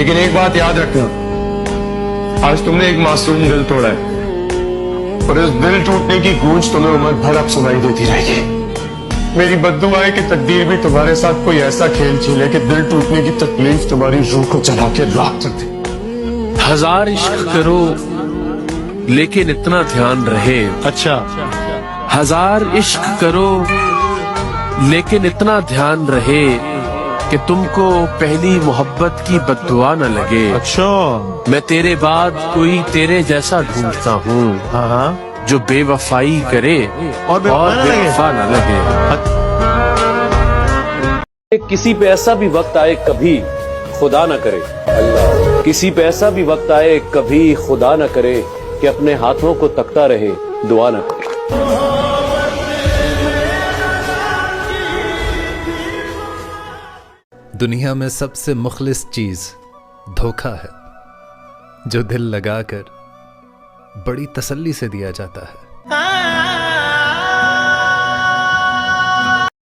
लेकिन एक बात याद रखना, आज तुमने एक मासूम दिल तोड़ा है और इस दिल टूटने की गूंज तुम्हें उम्र भर अब सुनाई देती रहेगी। मेरी बद्दुआ है कि तकदीर भी तुम्हारे साथ कोई ऐसा खेल खेले कि दिल टूटने की तकलीफ तुम्हारी रूह को जला के राख कर दे। हजार इश्क करो लेकिन इतना ध्यान रहे। अच्छा, हजार इश्क करो लेकिन इतना ध्यान रहे कि तुमको पहली मोहब्बत की बद्दुआ न लगे। अच्छा। मैं तेरे बाद कोई तेरे जैसा ढूंढता हूँ हाँ हाँ। जो बेवफाई करे और बेवफा न लगे। किसी पे ऐसा भी वक्त आए कभी खुदा न करे, अल्लाह किसी पे ऐसा भी वक्त आए कभी खुदा न करे कि अपने हाथों को तकता रहे दुआ न करे। दुनिया में सबसे मुखलिस चीज धोखा है, जो दिल लगाकर बड़ी तसल्ली से दिया जाता है।